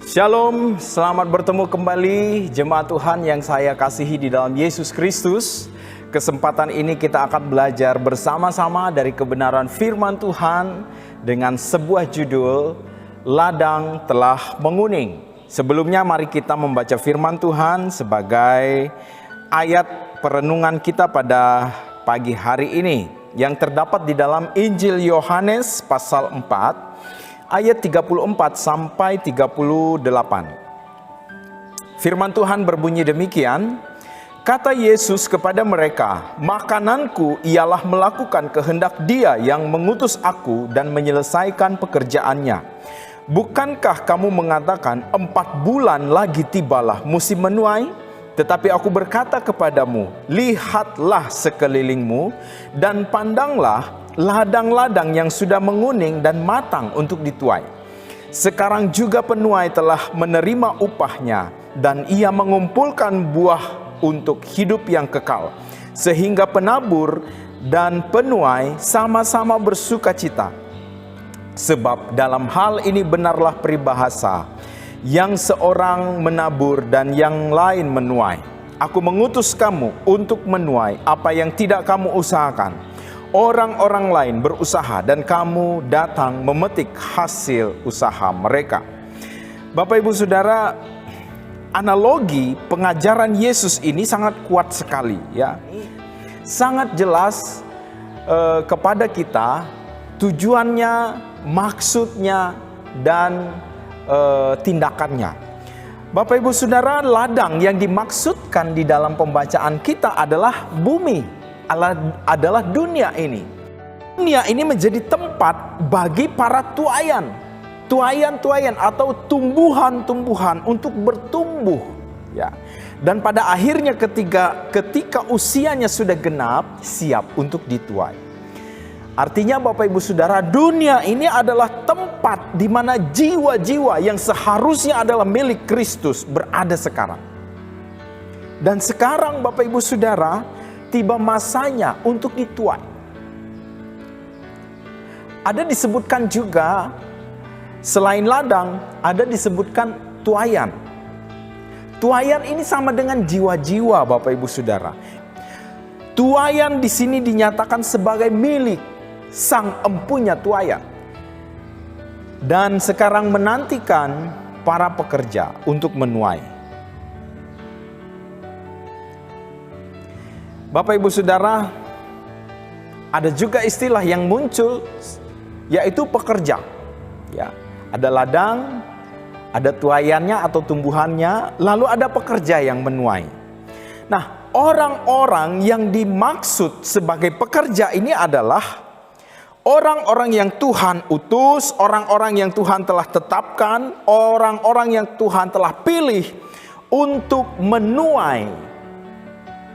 Shalom, selamat bertemu kembali jemaat Tuhan yang saya kasihi di dalam Yesus Kristus. Kesempatan ini kita akan belajar bersama-sama dari kebenaran firman Tuhan dengan sebuah judul, Ladang Telah Menguning. Sebelumnya mari kita membaca firman Tuhan sebagai ayat perenungan kita pada pagi hari ini yang terdapat di dalam Injil Yohanes pasal 4 ayat 34 sampai 38. Firman Tuhan berbunyi demikian, kata Yesus kepada mereka, makananku ialah melakukan kehendak Dia yang mengutus aku dan menyelesaikan pekerjaannya. Bukankah kamu mengatakan 4 bulan lagi tibalah musim menuai? Tetapi aku berkata kepadamu, lihatlah sekelilingmu dan pandanglah ladang-ladang yang sudah menguning dan matang untuk dituai. Sekarang juga penuai telah menerima upahnya, dan ia mengumpulkan buah untuk hidup yang kekal, sehingga penabur dan penuai sama-sama bersuka cita. Sebab dalam hal ini benarlah peribahasa, yang seorang menabur dan yang lain menuai. Aku mengutus kamu untuk menuai apa yang tidak kamu usahakan. Orang-orang lain berusaha dan kamu datang memetik hasil usaha mereka. Bapak Ibu Saudara, analogi pengajaran Yesus ini sangat kuat sekali ya. Sangat jelas kepada kita tujuannya, maksudnya dan tindakannya. Bapak Ibu Saudara, ladang yang dimaksudkan di dalam pembacaan kita adalah bumi, adalah dunia ini. Dunia ini menjadi tempat bagi para tuayan atau tumbuhan-tumbuhan untuk bertumbuh ya. Dan pada akhirnya ketika usianya sudah genap, siap untuk dituai. Artinya Bapak Ibu Saudara, dunia ini adalah tempat di mana jiwa-jiwa yang seharusnya adalah milik Kristus berada sekarang. Dan sekarang Bapak Ibu Saudara, tiba masanya untuk dituai. Ada disebutkan juga, selain ladang, ada disebutkan tuayan. Tuayan ini sama dengan jiwa-jiwa Bapak Ibu Saudara. Tuayan di sini dinyatakan sebagai milik sang empunya tuayan. Dan sekarang menantikan para pekerja untuk menuai. Bapak Ibu Saudara, ada juga istilah yang muncul yaitu pekerja. Ya, ada ladang, ada tuayannya atau tumbuhannya, lalu ada pekerja yang menuai. Nah, orang-orang yang dimaksud sebagai pekerja ini adalah orang-orang yang Tuhan utus, orang-orang yang Tuhan telah tetapkan, orang-orang yang Tuhan telah pilih untuk menuai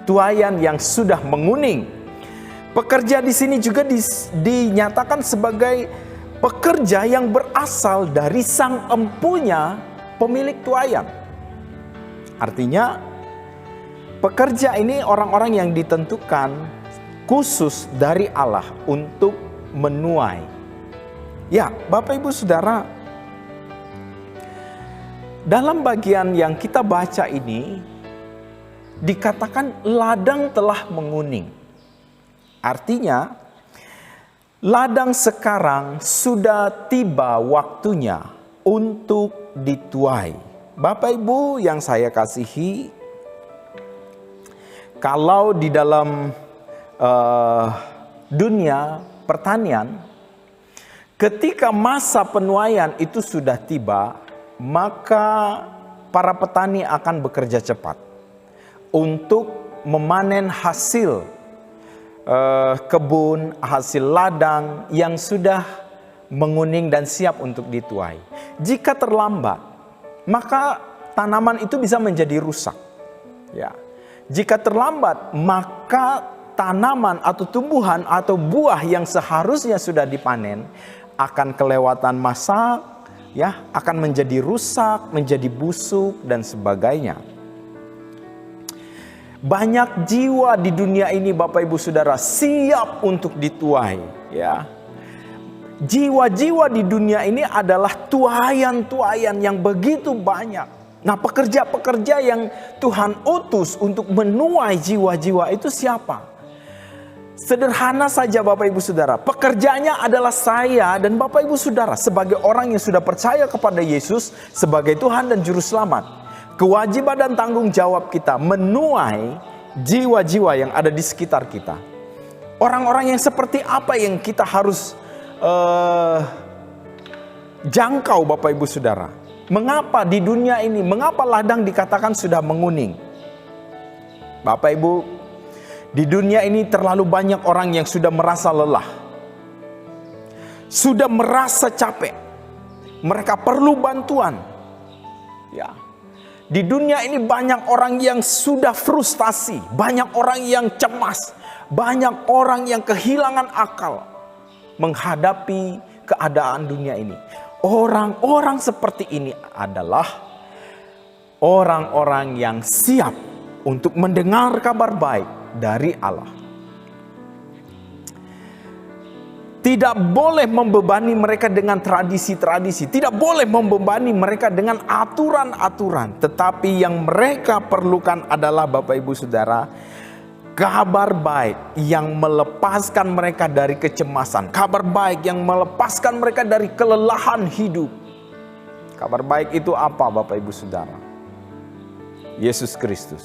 tuayan yang sudah menguning. Pekerja di sini juga dinyatakan sebagai pekerja yang berasal dari sang empunya pemilik tuayan. Artinya pekerja ini orang-orang yang ditentukan khusus dari Allah untuk menuai. Ya, Bapak Ibu Saudara, dalam bagian yang kita baca ini dikatakan ladang telah menguning. Artinya ladang sekarang sudah tiba waktunya untuk dituai. Bapak Ibu yang saya kasihi, kalau di dalam dunia pertanian, ketika masa penuaian itu sudah tiba, maka para petani akan bekerja cepat untuk memanen hasil kebun, hasil ladang yang sudah menguning dan siap untuk dituai. Jika terlambat, maka tanaman itu bisa menjadi rusak. Ya. Jika terlambat, maka tanaman atau tumbuhan atau buah yang seharusnya sudah dipanen akan kelewatan masa, ya, akan menjadi rusak, menjadi busuk dan sebagainya. Banyak jiwa di dunia ini Bapak Ibu Saudara siap untuk dituai ya. Jiwa-jiwa di dunia ini adalah tuaian-tuaian yang begitu banyak. Nah, pekerja-pekerja yang Tuhan utus untuk menuai jiwa-jiwa itu siapa? Sederhana saja Bapak Ibu Saudara. Pekerjaannya adalah saya dan Bapak Ibu Saudara sebagai orang yang sudah percaya kepada Yesus sebagai Tuhan dan Juru Selamat. Kewajiban dan tanggung jawab kita menuai jiwa-jiwa yang ada di sekitar kita. Orang-orang yang seperti apa yang kita harus jangkau Bapak Ibu Saudara? Mengapa di dunia ini, mengapa ladang dikatakan sudah menguning? Bapak Ibu, di dunia ini terlalu banyak orang yang sudah merasa lelah. Sudah merasa capek. Mereka perlu bantuan. Ya. Di dunia ini banyak orang yang sudah frustasi, banyak orang yang cemas, banyak orang yang kehilangan akal menghadapi keadaan dunia ini. Orang-orang seperti ini adalah orang-orang yang siap untuk mendengar kabar baik dari Allah. Tidak boleh membebani mereka dengan tradisi-tradisi, tidak boleh membebani mereka dengan aturan-aturan, tetapi yang mereka perlukan adalah Bapak Ibu Saudara, kabar baik yang melepaskan mereka dari kecemasan. Kabar baik yang melepaskan mereka dari kelelahan hidup. Kabar baik itu apa Bapak Ibu Saudara? Yesus Kristus,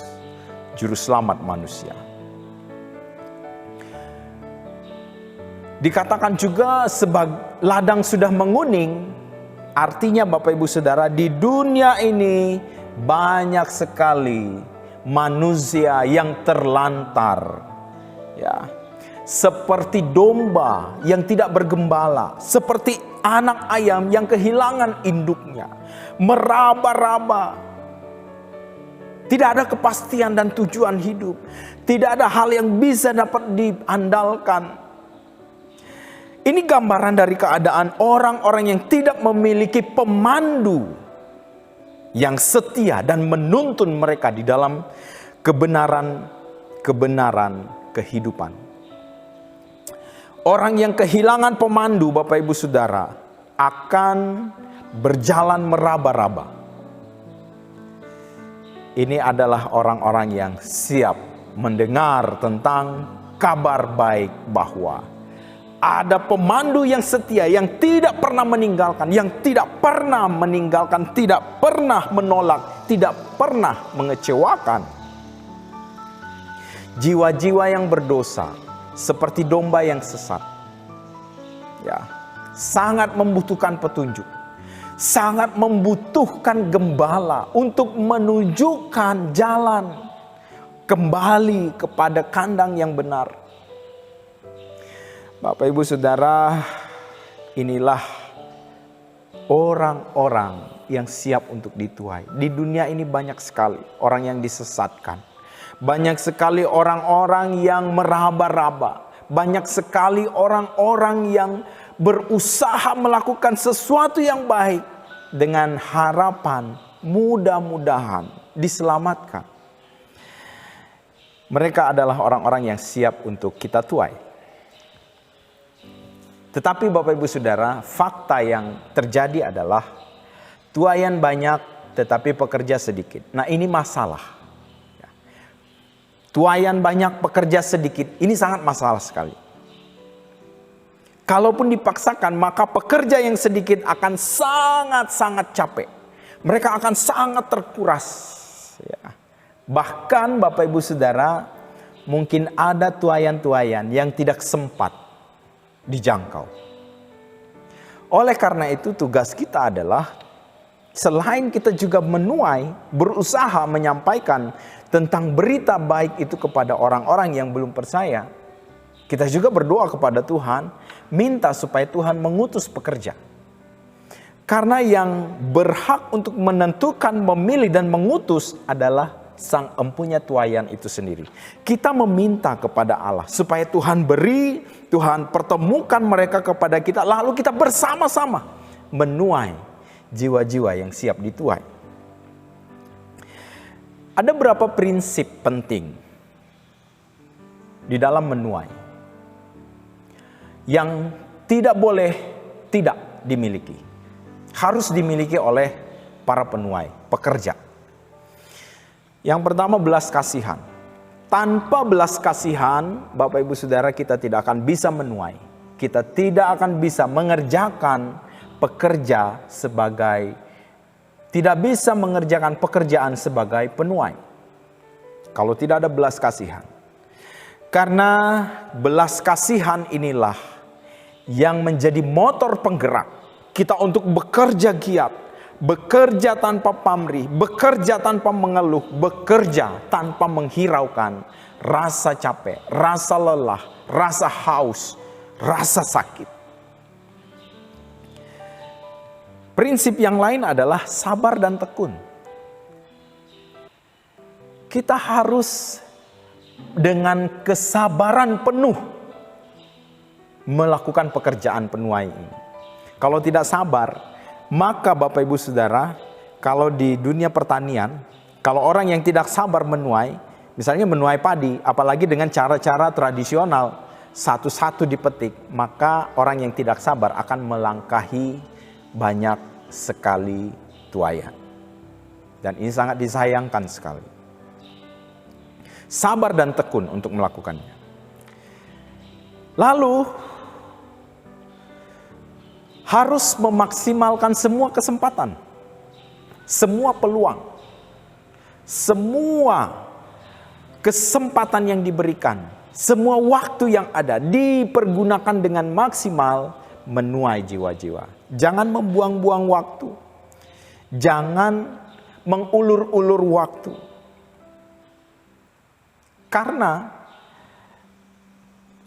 Juru Selamat manusia. Dikatakan juga sebagai ladang sudah menguning. Artinya Bapak Ibu Saudara, di dunia ini banyak sekali manusia yang terlantar, ya, seperti domba yang tidak bergembala, seperti anak ayam yang kehilangan induknya, meraba-raba, tidak ada kepastian dan tujuan hidup, tidak ada hal yang bisa dapat diandalkan. Ini gambaran dari keadaan orang-orang yang tidak memiliki pemandu yang setia dan menuntun mereka di dalam kebenaran kehidupan. Orang yang kehilangan pemandu Bapak Ibu Saudara akan berjalan meraba-raba. Ini adalah orang-orang yang siap mendengar tentang kabar baik bahwa ada pemandu yang setia, yang tidak pernah meninggalkan, yang tidak pernah meninggalkan, tidak pernah menolak, tidak pernah mengecewakan. Jiwa-jiwa yang berdosa seperti domba yang sesat, ya, sangat membutuhkan petunjuk, sangat membutuhkan gembala untuk menunjukkan jalan kembali kepada kandang yang benar. Bapak Ibu Saudara, inilah orang-orang yang siap untuk dituai. Di dunia ini banyak sekali orang yang disesatkan. Banyak sekali orang-orang yang meraba-raba. Banyak sekali orang-orang yang berusaha melakukan sesuatu yang baik dengan harapan mudah-mudahan diselamatkan. Mereka adalah orang-orang yang siap untuk kita tuai. Tetapi Bapak Ibu Saudara, fakta yang terjadi adalah tuaian banyak tetapi pekerja sedikit. Nah, ini masalah. Tuaian banyak, pekerja sedikit. Ini sangat masalah sekali. Kalaupun dipaksakan, maka pekerja yang sedikit akan sangat-sangat capek. Mereka akan sangat terkuras. Ya. Bahkan Bapak Ibu Saudara, mungkin ada tuaian-tuaian yang tidak sempat dijangkau. Oleh karena itu tugas kita adalah selain kita juga menuai, berusaha menyampaikan tentang berita baik itu kepada orang-orang yang belum percaya. Kita juga berdoa kepada Tuhan, minta supaya Tuhan mengutus pekerja. Karena yang berhak untuk menentukan, memilih dan mengutus adalah Sang Empunya tuaian itu sendiri. Kita meminta kepada Allah supaya Tuhan beri, Tuhan pertemukan mereka kepada kita, lalu kita bersama-sama menuai jiwa-jiwa yang siap dituai. Ada beberapa prinsip penting di dalam menuai yang tidak boleh tidak dimiliki. Harus dimiliki oleh para penuai, pekerja. Yang pertama, belas kasihan. Tanpa belas kasihan, Bapak Ibu Saudara, kita tidak akan bisa menuai. Kita tidak akan bisa mengerjakan tidak bisa mengerjakan pekerjaan sebagai penuai kalau tidak ada belas kasihan. Karena belas kasihan inilah yang menjadi motor penggerak kita untuk bekerja giat, bekerja tanpa pamrih, bekerja tanpa mengeluh, bekerja tanpa menghiraukan rasa capek, rasa lelah, rasa haus, rasa sakit. Prinsip yang lain adalah sabar dan tekun. Kita harus dengan kesabaran penuh melakukan pekerjaan penuai ini. Kalau tidak sabar, maka Bapak Ibu Saudara, kalau di dunia pertanian, kalau orang yang tidak sabar menuai, misalnya menuai padi, apalagi dengan cara-cara tradisional, satu-satu dipetik, maka orang yang tidak sabar akan melangkahi banyak sekali tuaian. Dan ini sangat disayangkan sekali. Sabar dan tekun untuk melakukannya. Lalu harus memaksimalkan semua kesempatan, semua peluang, semua kesempatan yang diberikan, semua waktu yang ada dipergunakan dengan maksimal menuai jiwa-jiwa. Jangan membuang-buang waktu. Jangan mengulur-ulur waktu. Karena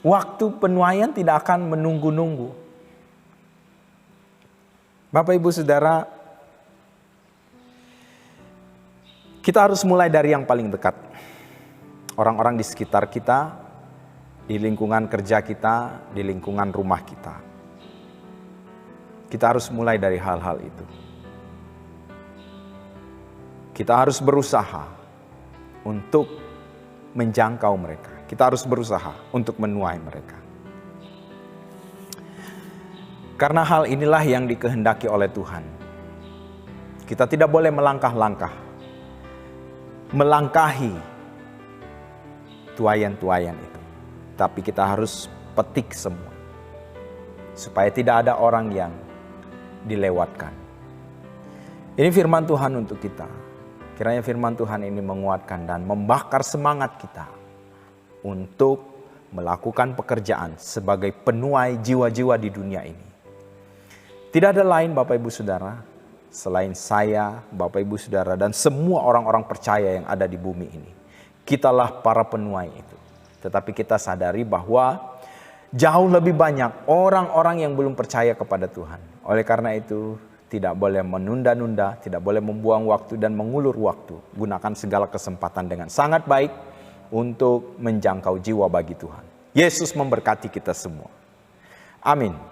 waktu penuaian tidak akan menunggu-nunggu. Bapak Ibu Saudara, kita harus mulai dari yang paling dekat. Orang-orang di sekitar kita, di lingkungan kerja kita, di lingkungan rumah kita. Kita harus mulai dari hal-hal itu. Kita harus berusaha untuk menjangkau mereka. Kita harus berusaha untuk menuai mereka. Karena hal inilah yang dikehendaki oleh Tuhan. Kita tidak boleh melangkah-langkah, melangkahi tuaian-tuaian itu. Tapi kita harus petik semua. Supaya tidak ada orang yang dilewatkan. Ini firman Tuhan untuk kita. Kiranya firman Tuhan ini menguatkan dan membakar semangat kita untuk melakukan pekerjaan sebagai penuai jiwa-jiwa di dunia ini. Tidak ada lain Bapak Ibu Saudara, selain saya, Bapak Ibu Saudara, dan semua orang-orang percaya yang ada di bumi ini. Kitalah para penuai itu. Tetapi kita sadari bahwa jauh lebih banyak orang-orang yang belum percaya kepada Tuhan. Oleh karena itu, tidak boleh menunda-nunda, tidak boleh membuang waktu dan mengulur waktu. Gunakan segala kesempatan dengan sangat baik untuk menjangkau jiwa bagi Tuhan. Yesus memberkati kita semua. Amin.